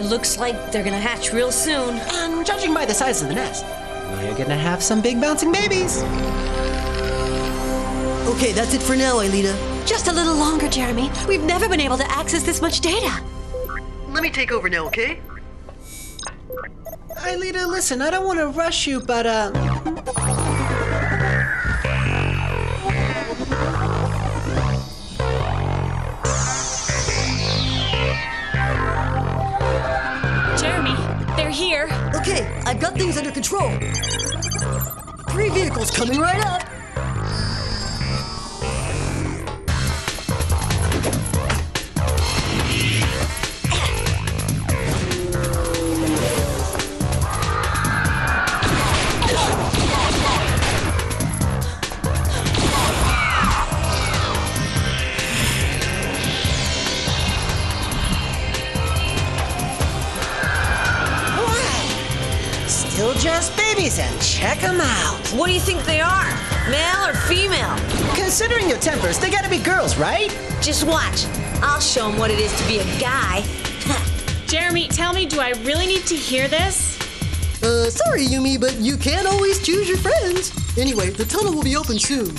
Looks like they're gonna hatch real soon. And judging by the size of the nest, we're gonna have some big bouncing babies. Okay, that's it for now, Aelita. Just a little longer, Jeremy. We've never been able to access this much data. Let me take over now, okay? Aelita, listen, I don't want to rush you, but Here. Okay, I've got things under control. 3 vehicles coming right up. Just babies, and check them out. What do you think they are? Male or female? Considering your tempers, they gotta be girls, right? Just watch. I'll show them what it is to be a guy. Jeremy, tell me, do I really need to hear this? Sorry, Yumi, but you can't always choose your friends. Anyway, the tunnel will be open soon.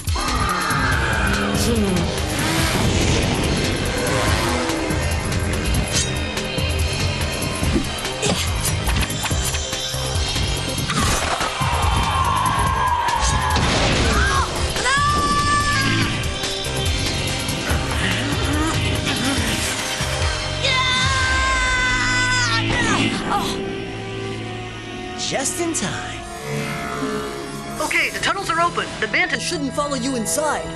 Just in time. Okay, the tunnels are open. The mantis shouldn't follow you inside.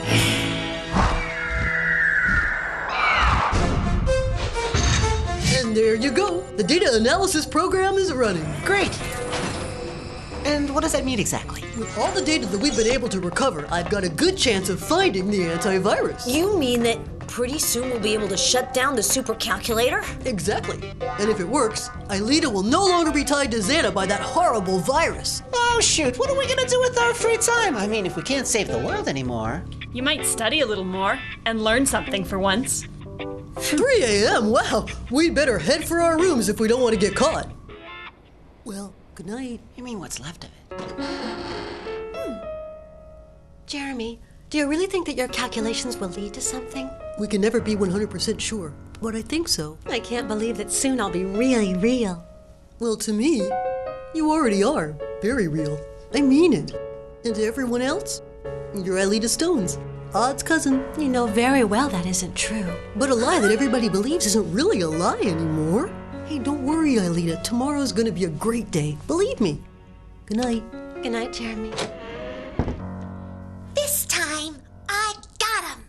And there you go. The data analysis program is running. Great. And what does that mean exactly? With all the data that we've been able to recover, I've got a good chance of finding the antivirus. You mean that pretty soon we'll be able to shut down the supercalculator? Exactly. And if it works, Aelita will no longer be tied to XANA by that horrible virus. Oh, shoot. What are we gonna do with our free time? I mean, if we can't save the world anymore. You might study a little more and learn something for once. 3 a.m.? Wow. We'd better head for our rooms if we don't want to get caught. Well, good night. You mean what's left of it? Jeremy, do you really think that your calculations will lead to something? We can never be 100% sure, but I think so. I can't believe that soon I'll be really real. Well, to me, you already are very real. I mean it. And to everyone else, you're Aelita Stone's Odd's cousin. You know very well that isn't true. But a lie that everybody believes isn't really a lie anymore. Hey, don't worry, Aelita. Tomorrow's gonna be a great day. Believe me. Good night. Good night, Jeremy. This time, I got him!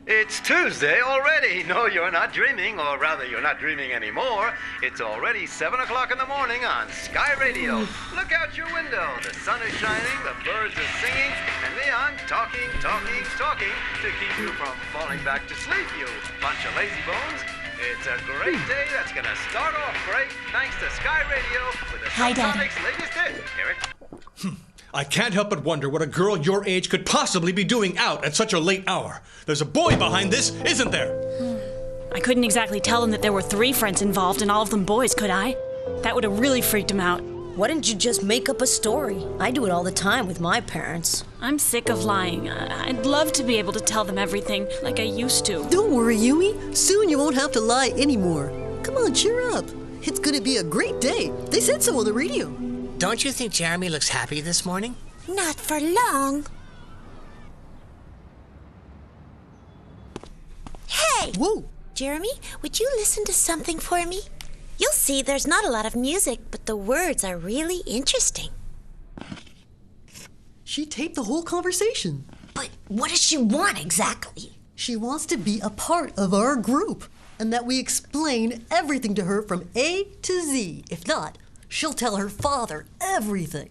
It's Tuesday already. No, you're not dreaming, or rather, you're not dreaming anymore. It's already 7 o'clock in the morning on Sky Radio. Look out your window. The sun is shining, the birds are singing, and Leon talking to keep you from falling back to sleep, you bunch of lazy bones. It's a great day that's going to start off great thanks to Sky Radio with the Hi, Dad. Sonic's latest hit. Hear it? I can't help but wonder what a girl your age could possibly be doing out at such a late hour. There's a boy behind this, isn't there? I couldn't exactly tell him that there were 3 friends involved and all of them boys, could I? That would have really freaked him out. Why didn't you just make up a story? I do it all the time with my parents. I'm sick of lying. I'd love to be able to tell them everything like I used to. Don't worry, Yumi. Soon you won't have to lie anymore. Come on, cheer up. It's gonna be a great day. They said so on the radio. Don't you think Jeremy looks happy this morning? Not for long. Hey! Whoa! Jeremy, would you listen to something for me? You'll see there's not a lot of music, but the words are really interesting. She taped the whole conversation. But what does she want exactly? She wants to be a part of our group, and that we explain everything to her from A to Z. If not, she'll tell her father everything.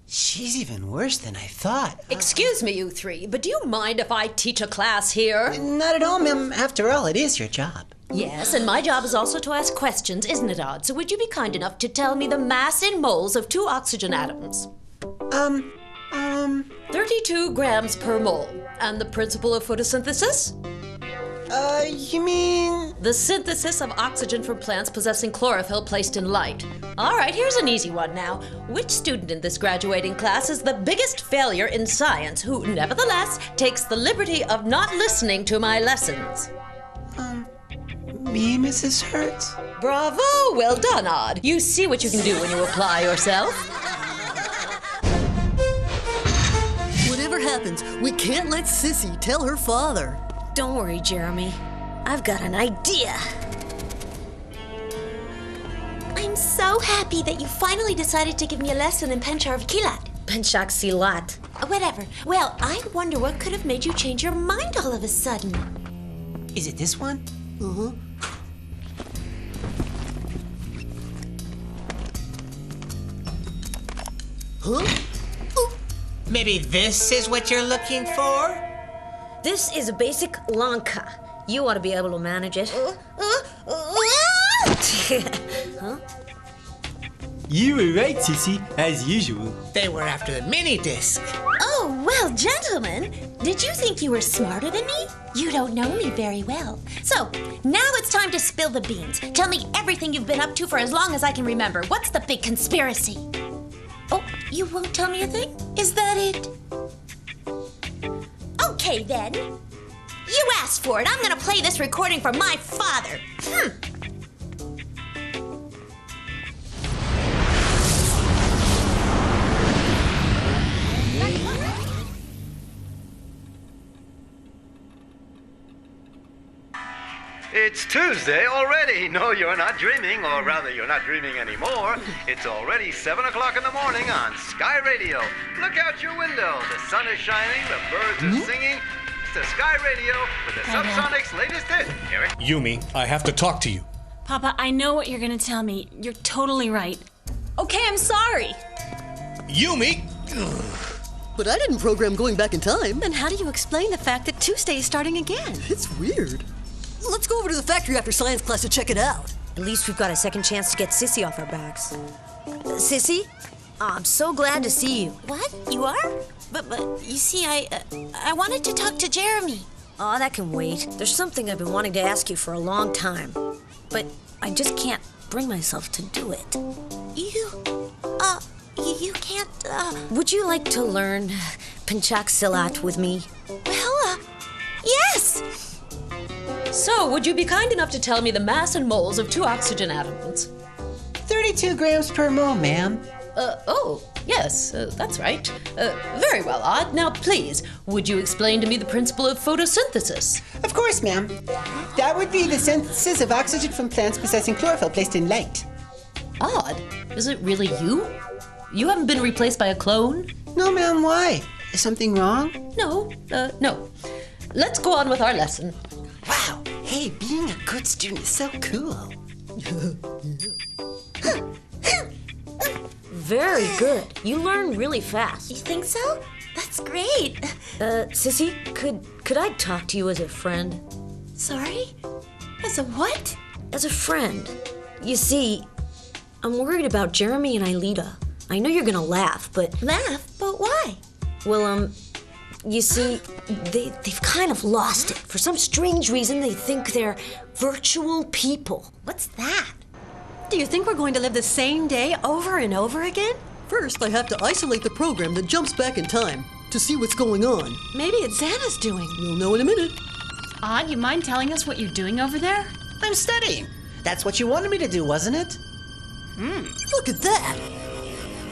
She's even worse than I thought. Excuse me, you 3, but do you mind if I teach a class here? Not at all, ma'am. After all, it is your job. Yes, and my job is also to ask questions, isn't it, Odd? So would you be kind enough to tell me the mass in moles of 2 oxygen atoms? 32 grams per mole. And the principle of photosynthesis? You mean... The synthesis of oxygen from plants possessing chlorophyll placed in light. All right, here's an easy one now. Which student in this graduating class is the biggest failure in science who, nevertheless, takes the liberty of not listening to my lessons? Me, Mrs. Hertz? Bravo! Well done, Odd. You see what you can do when you apply yourself. Whatever happens, we can't let Sissy tell her father. Don't worry, Jeremy. I've got an idea. I'm so happy that you finally decided to give me a lesson in Penchar Kilat. Penchak Silat. Whatever. Well, I wonder what could have made you change your mind all of a sudden. Is it this one? Uh-huh. Huh? Maybe this is what you're looking for? This is a basic Lanka. You ought to be able to manage it. Huh? You were right, Sissy, as usual. They were after the mini disc. Oh, well, gentlemen, did you think you were smarter than me? You don't know me very well. So, now it's time to spill the beans. Tell me everything you've been up to for as long as I can remember. What's the big conspiracy? Oh, you won't tell me a thing? Is that it? Okay, then. You asked for it. I'm gonna play this recording for my father. It's Tuesday already. No, you're not dreaming, or rather, you're not dreaming anymore. It's already 7 o'clock in the morning on Sky Radio. Look out your window. The sun is shining, the birds are singing. It's the Sky Radio with the Subsonic's latest hit. Hear it? Yumi, I have to talk to you. Papa, I know what you're gonna tell me. You're totally right. Okay, I'm sorry. Yumi! But I didn't program going back in time. Then how do you explain the fact that Tuesday is starting again? It's weird. Let's go over to the factory after science class to check it out. At least we've got a second chance to get Sissy off our backs. Sissy, I'm so glad to see you. What? You are? But you see, I wanted to talk to Jeremy. Oh, that can wait. There's something I've been wanting to ask you for a long time. But I just can't bring myself to do it. You can't, Would you like to learn Penchak Silat with me? Well, yes! So, would you be kind enough to tell me the mass in moles of 2 oxygen atoms? 32 grams per mole, ma'am. Yes, that's right. Very well, Odd. Now, please, would you explain to me the principle of photosynthesis? Of course, ma'am. That would be the synthesis of oxygen from plants possessing chlorophyll placed in light. Odd. Is it really you? You haven't been replaced by a clone? No, ma'am, why? Is something wrong? No. Let's go on with our lesson. Wow. Hey, being a good student is so cool. Very good. You learn really fast. You think so? That's great. Sissy, could I talk to you as a friend? Sorry? As a what? As a friend. You see, I'm worried about Jeremy and Aelita. I know you're gonna laugh, but... Laugh? But Well, you see, they've kind of lost it. For some strange reason, they think they're virtual people. What's that? Do you think we're going to live the same day over and over again? First, I have to isolate the program that jumps back in time to see what's going on. Maybe it's Xana's doing. We'll know in a minute. Odd, you mind telling us what you're doing over there? I'm studying. That's what you wanted me to do, wasn't it? Look at that!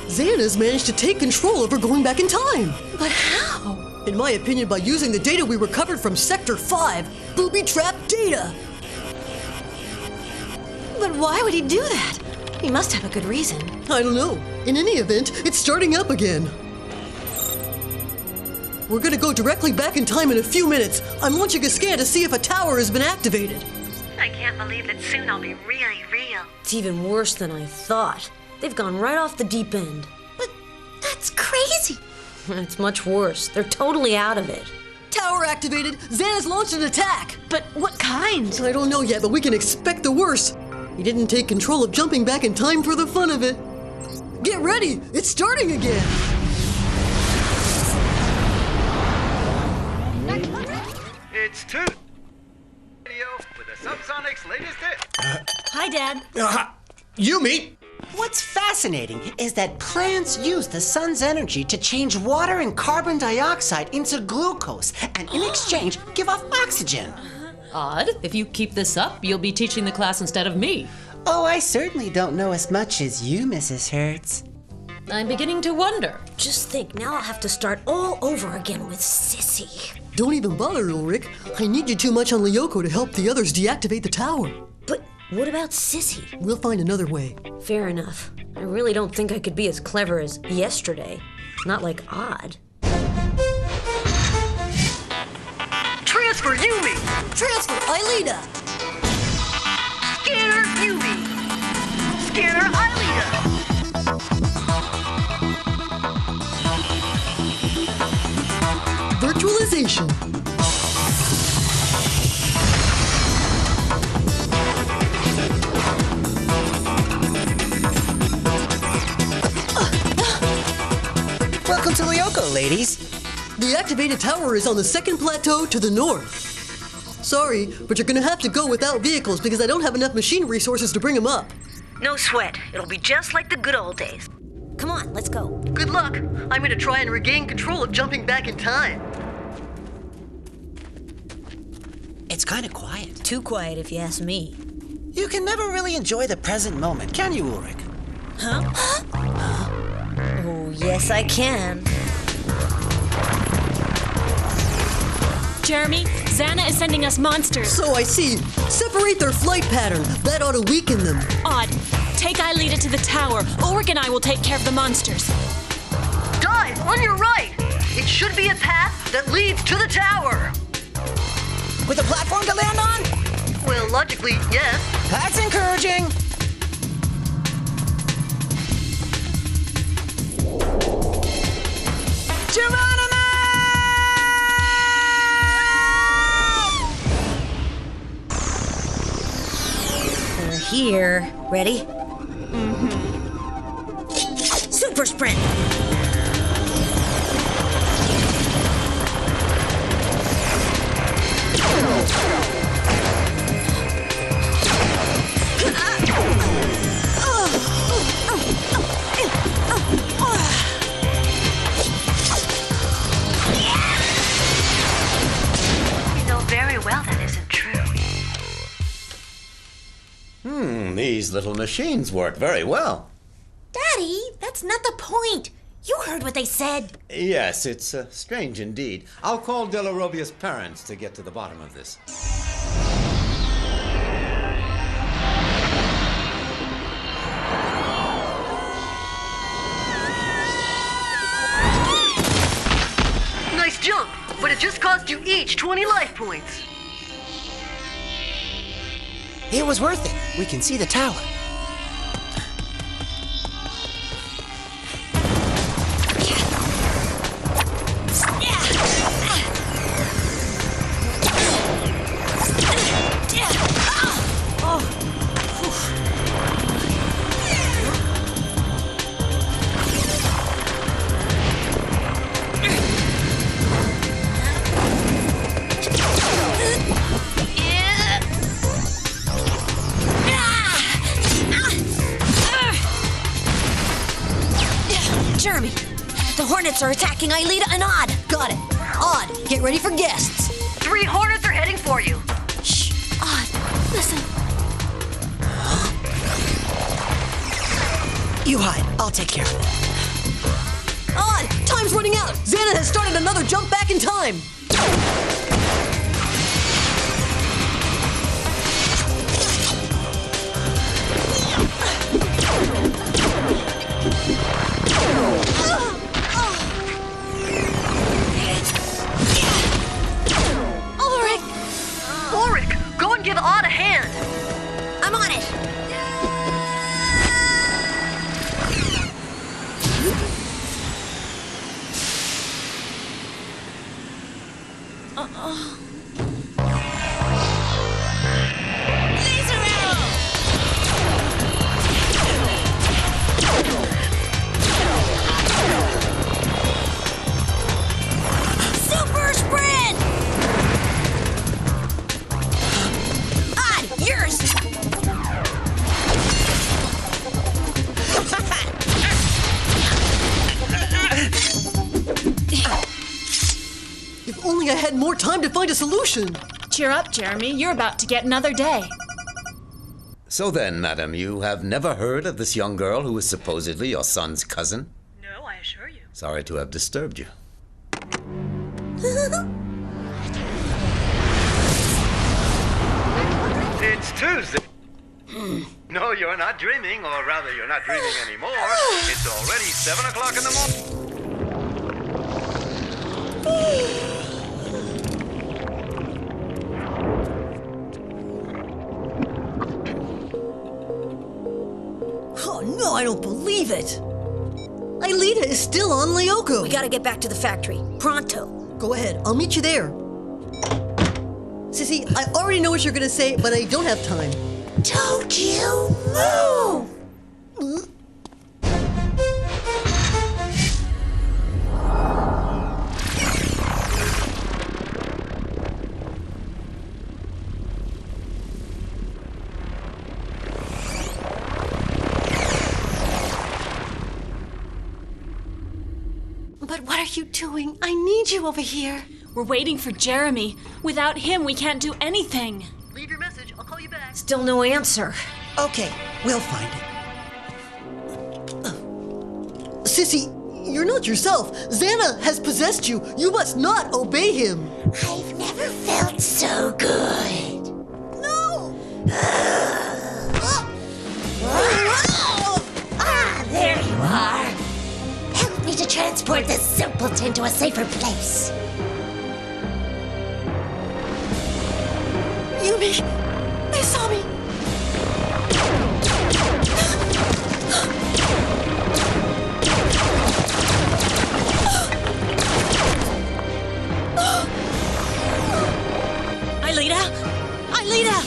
Xana's managed to take control of her going back in time. But how? In my opinion, by using the data we recovered from Sector 5, booby-trapped data. But why would he do that? He must have a good reason. I don't know. In any event, it's starting up again. We're gonna go directly back in time in a few minutes. I'm launching a scan to see if a tower has been activated. I can't believe that soon I'll be really real. It's even worse than I thought. They've gone right off the deep end. But that's crazy. It's much worse. They're totally out of it. Tower activated. Xana's launched an attack. But what kind? I don't know yet, but we can expect the worst. He didn't take control of jumping back in time for the fun of it. Get ready! It's starting again! It's 2 Radio with the Subsonic's latest hit. Hi, Dad. Yumi! What's fascinating is that plants use the sun's energy to change water and carbon dioxide into glucose, and in exchange, give off oxygen. Odd. If you keep this up, you'll be teaching the class instead of me. Oh, I certainly don't know as much as you, Mrs. Hertz. I'm beginning to wonder. Just think, now I'll have to start all over again with Sissy. Don't even bother, Ulrich. I need you too much on Lyoko to help the others deactivate the tower. But what about Sissy? We'll find another way. Fair enough. I really don't think I could be as clever as yesterday. Not like Odd. Transfer Yumi! Transfer Aelita! Scanner Yumi! Scanner Aelita! Virtualization. Welcome to Lyoko, ladies. The activated tower is on the second plateau to the north. Sorry, but you're gonna have to go without vehicles because I don't have enough machine resources to bring them up. No sweat. It'll be just like the good old days. Come on, let's go. Good luck. I'm gonna try and regain control of jumping back in time. It's kind of quiet. Too quiet if you ask me. You can never really enjoy the present moment, can you, Ulrich? Huh? Oh, yes I can. Jeremy, XANA is sending us monsters. So I see. Separate their flight pattern. That ought to weaken them. Odd, take Aelita to the tower. Ulrich and I will take care of the monsters. Dive on your right. It should be a path that leads to the tower. With a platform to land on? Well, logically, yes. That's encouraging. They're here. Ready? Super sprint! You know very well that isn't true. These little machines work very well. Daddy, that's not the point. You heard what they said. Yes, it's strange indeed. I'll call De La Robia's parents to get to the bottom of this. Nice jump, but it just cost you each 20 life points. It was worth it. We can see the tower. hornets are attacking Aelita and Odd. Got it. Odd, get ready for guests. 3 hornets are heading for you. Shh. Odd, listen. You hide. I'll take care of it. Odd, time's running out. XANA has started another jump back in time. Ulrich, go and give Odd a hand. I'm on it. Super sprint! Odd, yours! If only I had more time to find a solution. Cheer up, Jeremy. You're about to get another day. So then, madam, you have never heard of this young girl who is supposedly your son's cousin? No, I assure you. Sorry to have disturbed you. It's Tuesday. No, you're not dreaming, or rather, you're not dreaming anymore. It's already 7 o'clock in the morning. Oh no, I don't believe it. Aelita is still on Lyoko. We gotta get back to the factory. Pronto. Go ahead, I'll meet you there. Sissy, I already know what you're gonna say, but I don't have time. Don't you move! But what are you doing? I need you over here. We're waiting for Jeremy. Without him, we can't do anything. Leave your message. I'll call you back. Still no answer. Okay, we'll find it. Sissy, you're not yourself. XANA has possessed you. You must not obey him. I've never felt so good. No! Ah, there you are. Help me to transport this simpleton to a safer place. Yumi, they saw me. Aelita!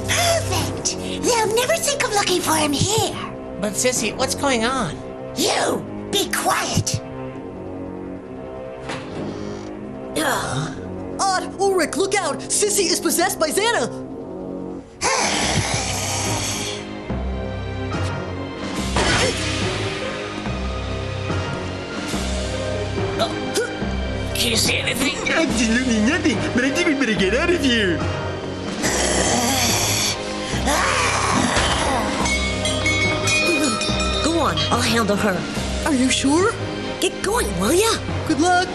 Perfect. They'll never think of looking for him here. But Sissy, what's going on? You, be quiet. Odd, Ulrich, look out! Sissy is possessed by XANA! Can you see anything? Absolutely nothing, but I think we better get out of here. Go on, I'll handle her. Are you sure? Get going, will ya? Good luck!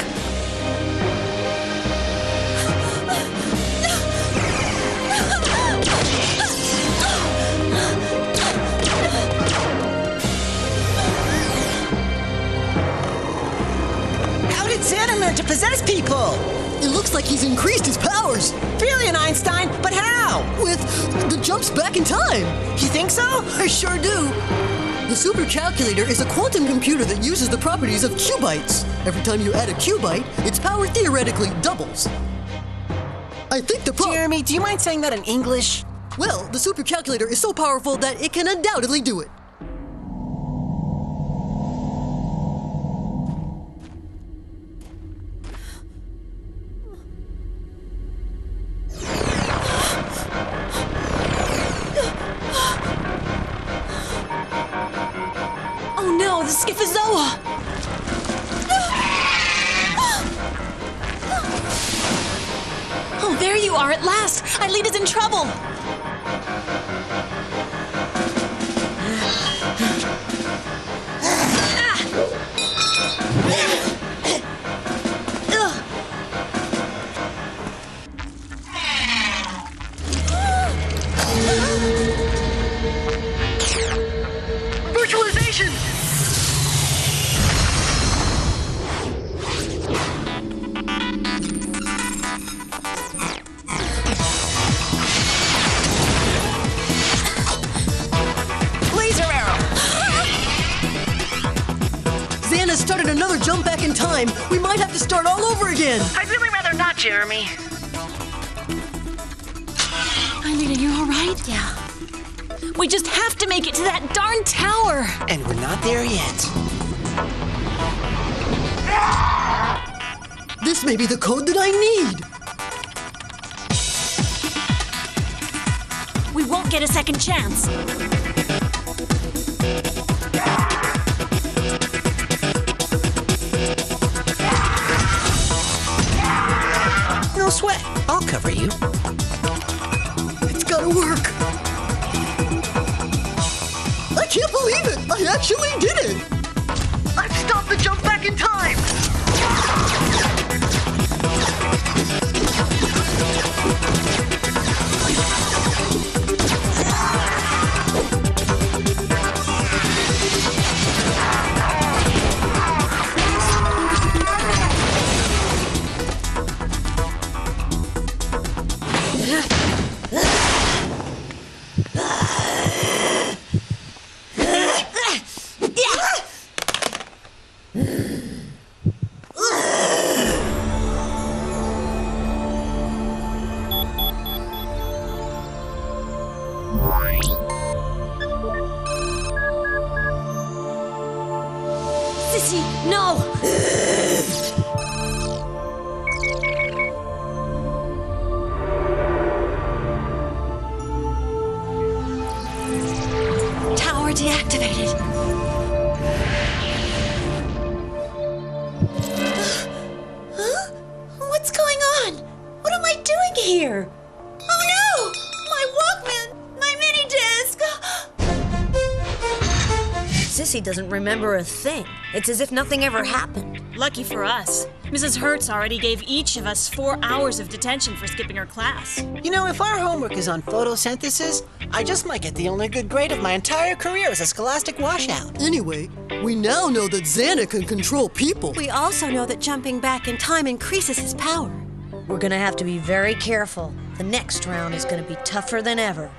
How did XANA learn to possess people? It looks like he's increased his powers! Brilliant, Einstein, but how? With the jumps back in time! You think so? I sure do! The supercalculator is a quantum computer that uses the properties of qubits. Every time you add a qubit, its power theoretically doubles. I think the Jeremy, do you mind saying that in English? Well, the supercalculator is so powerful that it can undoubtedly do it. Oh no, the Schiphiozoa! you are at last! Aelita's in trouble! Virtualization! Laser arrow! XANA started another jump back in time. We might have to start all over again. I'd really rather not, Jeremy. Aelita, you all right? Yeah. We just have to make it to that darn tower! And we're not there yet. This may be the code that I need. We won't get a second chance. No sweat. I'll cover you. It's gotta work. I can't believe it! I actually did it! I've stopped the jump back in time! Sissy, no! Tower deactivated. Huh? What's going on? What am I doing here? Oh no! My Walkman! My mini disc! Sissy doesn't remember a thing. It's as if nothing ever happened. Lucky for us. Mrs. Hertz already gave each of us 4 hours of detention for skipping her class. You know, if our homework is on photosynthesis, I just might get the only good grade of my entire career as a scholastic washout. Anyway, we now know that XANA can control people. We also know that jumping back in time increases his power. We're gonna have to be very careful. The next round is gonna be tougher than ever.